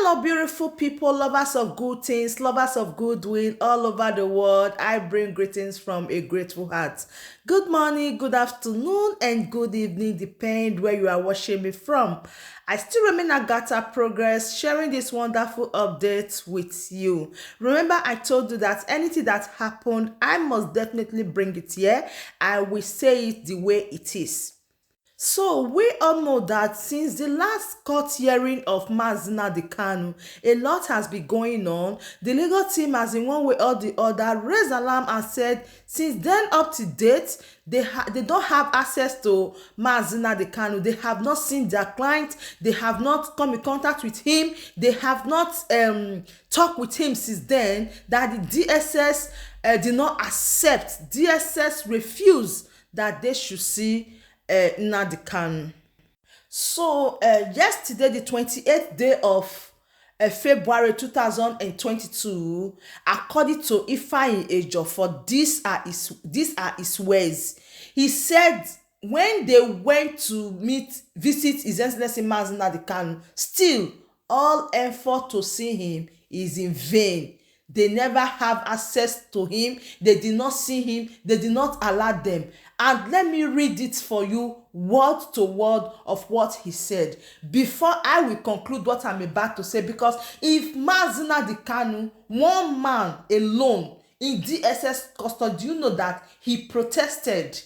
Hello, beautiful people, lovers of good things, lovers of goodwill all over the world. I bring greetings from a grateful heart. Good morning, good afternoon, and good evening, depend where you are watching me from. I still remain AGATHA Progress, sharing this wonderful update with you. Remember, I told you that anything that happened, I must definitely bring it here. I will say it the way it is. So we all know that since the last court hearing of Nnamdi Kanu, a lot has been going on. The legal team has in one way or the other raised alarm and said since then up to date, they don't have access to Nnamdi Kanu. They have not seen their client. They have not come in contact with him. They have not talked with him since then. That the DSS did not accept. DSS refused that they should see Nnamdi Kanu. So yesterday, the 28th day of February 2022, according to Ifeanyi Ejiofor, these are his words. He said when they went to visit His Excellency Nnamdi Kanu, still all effort to see him is in vain. They never have access to him. They did not see him. They did not allow them. And let me read it for you, word to word of what he said, before I will conclude what I'm about to say. Because if Nnamdi Kanu, one man alone in DSS custody, do you know that he protested?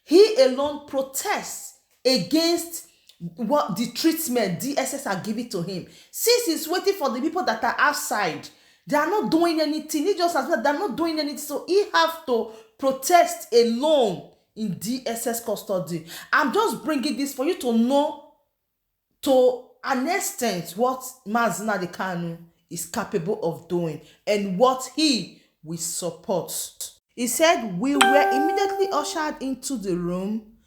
He alone protests against what the treatment DSS are giving to him. Since he's waiting for the people that are outside, they are not doing anything. He just as well, they're not doing anything. So he have to protest alone in DSS custody. I'm just bringing this for you to know to an extent what Nnamdi Kanu is capable of doing and what he will support. He said, "We were immediately ushered into the room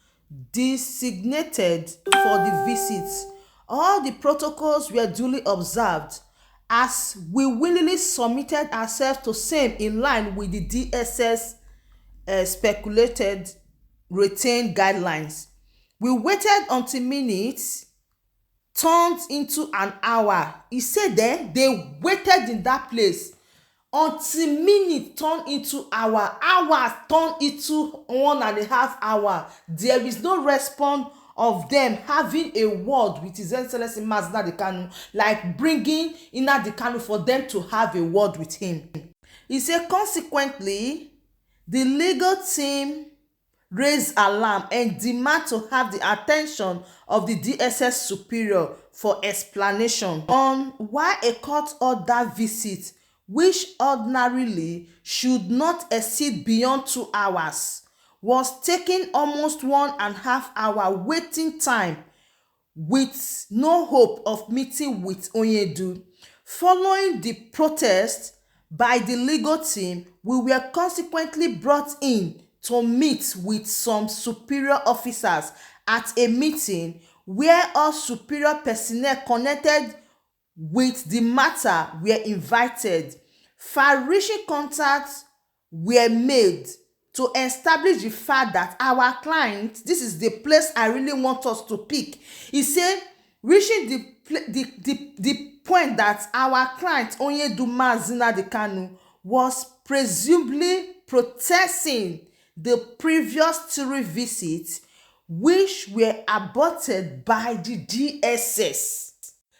designated for the visit. All the protocols were duly observed as we willingly submitted ourselves to same in line with the DSS speculated retained guidelines. We waited until minutes turned into an hour." He said then they waited in that place until minutes turned into hours turned into 1.5 hours. There is no response of them having a word with His Excellency Nnamdi Kanu, like bringing Nnamdi Kanu for them to have a word with him. He said consequently, the legal team raised alarm and demand to have the attention of the DSS superior for explanation on why a court order visit, which ordinarily should not exceed beyond 2 hours, was taking almost 1.5 hour waiting time with no hope of meeting with Onyedu. Following the protest by the legal team, we were consequently brought in to meet with some superior officers at a meeting where all superior personnel connected with the matter were invited. Far-reaching contacts were made to establish the fact that our client, this is the place I really want us to pick. He said, reaching the point that our client Onyedu Nnamdi Kanu was presumably protesting the previous 3 visits, which were aborted by the DSS.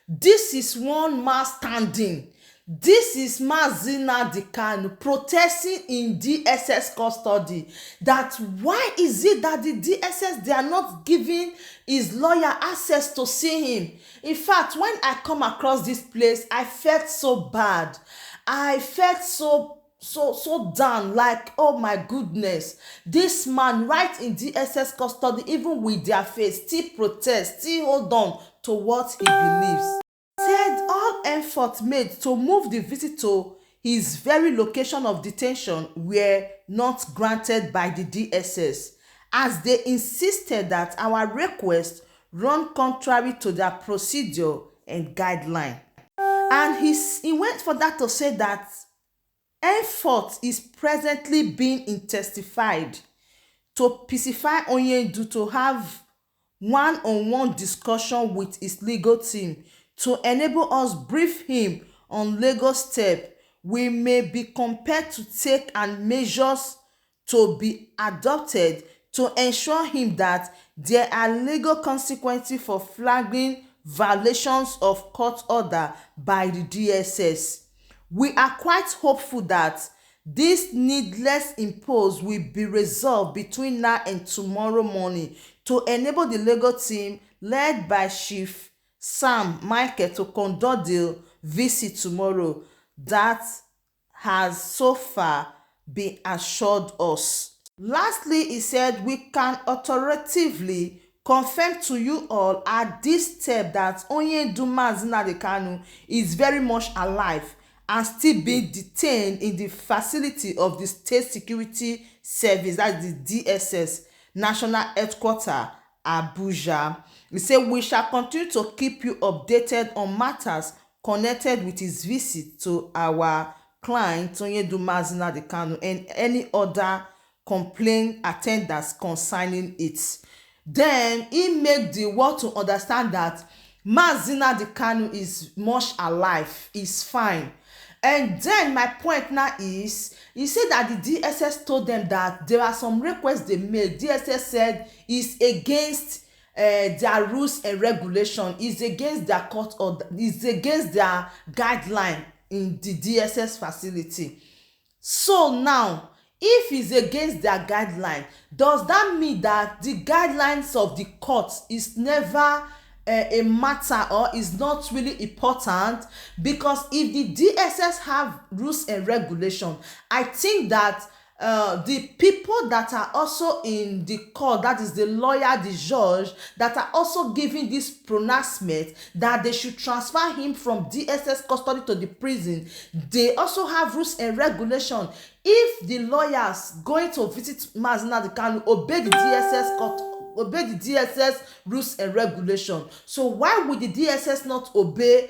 This is one man standing. This is Nnamdi Kanu protesting in DSS custody. That why is it that the DSS, they are not giving his lawyer access to see him? In fact, when I come across this place, I felt so bad. I felt so down, like, oh my goodness, this man right in DSS custody, even with their face, still protest, still hold on to what he believes. Said all efforts made to move the visit to his very location of detention were not granted by the DSS, as they insisted that our request run contrary to their procedure and guideline. And he went for that to say that effort is presently being intensified to pacify Onyedu to have one-on-one discussion with his legal team to enable us brief him on legal step we may be compelled to take and measures to be adopted to ensure him that there are legal consequences for flagging violations of court order by the DSS. We are quite hopeful that this needless impose will be resolved between now and tomorrow morning to enable the legal team led by Chief Sam Michael to conduct the visit tomorrow that has so far been assured us. Lastly, he said, we can authoritatively confirm to you all at this step that Onyeduma Nnamdi Kanu is very much alive and still being detained in the facility of the State Security Service, that's the DSS, National Headquarters, Abuja. He said, we shall continue to keep you updated on matters connected with his visit to our client, Onyeduma Nnamdi Kanu, and any other complaint attendants concerning it. Then he made the world to understand that Nnamdi Kanu is much alive, is fine. And then my point now is, he said that the DSS told them that there are some requests they made. DSS said it's against their rules and regulation, it's against their court order, it's against their guideline in the DSS facility. So now, if it's against their guideline, does that mean that the guidelines of the court is never a matter or is not really important? Because if the DSS have rules and regulation, I think that the people that are also in the court, that is the lawyer, the judge, that are also giving this pronouncement that they should transfer him from DSS custody to the prison, they also have rules and regulation. If the lawyers going to visit Nnamdi Kanu obey the DSS court, obey the DSS rules and regulation, so why would the DSS not obey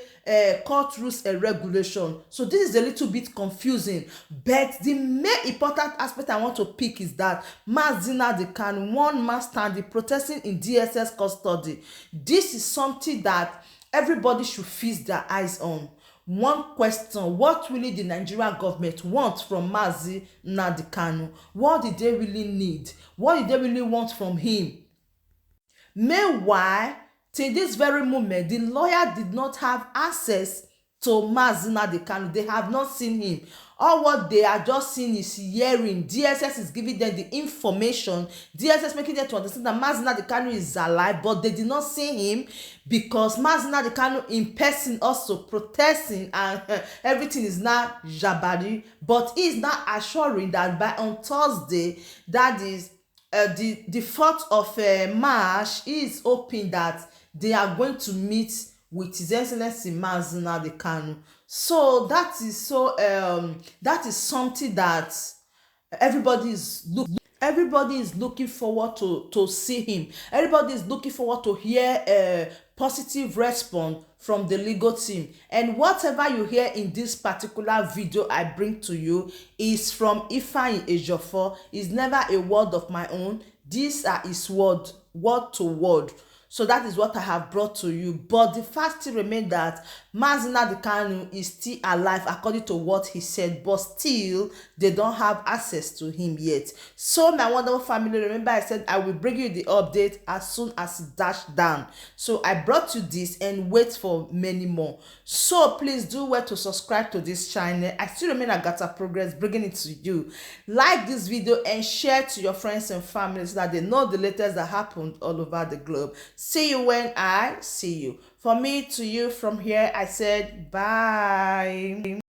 court rules and regulation? So this is a little bit confusing, but the main important aspect I want to pick is that Nnamdi Kanu, one man standing protesting in DSS custody. This is something that everybody should feast their eyes on. One question: what really the Nigerian government want from Nnamdi Kanu? What did they really need? What did they really want from him? Meanwhile, till this very moment, the lawyer did not have access to Nnamdi Kanu. They have not seen him. All what they are just seeing is hearing. DSS is giving them the information. DSS making them to understand that Nnamdi Kanu is alive, but they did not see him because Nnamdi Kanu in person also protesting and everything is now jabari. But he is now assuring that by on Thursday, that is the 4th of March, he is hoping that they are going to meet with His Excellency Nnamdi Kanu. So that is something that everybody is looking forward to see him. Everybody is looking forward to hear a positive response from the legal team. And whatever you hear in this particular video I bring to you is from Ifeanyi Ejiofor. It's never a word of my own. These are his word to word. So that is what I have brought to you. But the fact still remains that Nnamdi Kanu is still alive according to what he said, but still they don't have access to him yet. So my wonderful family, remember I said I will bring you the update as soon as it dashed down. So I brought you this and wait for many more. So please do well to subscribe to this channel. I still remain AGATHA Progress, bringing it to you. Like this video and share to your friends and family so that they know the latest that happened all over the globe. See you when I see you. For me to you from here, I said bye.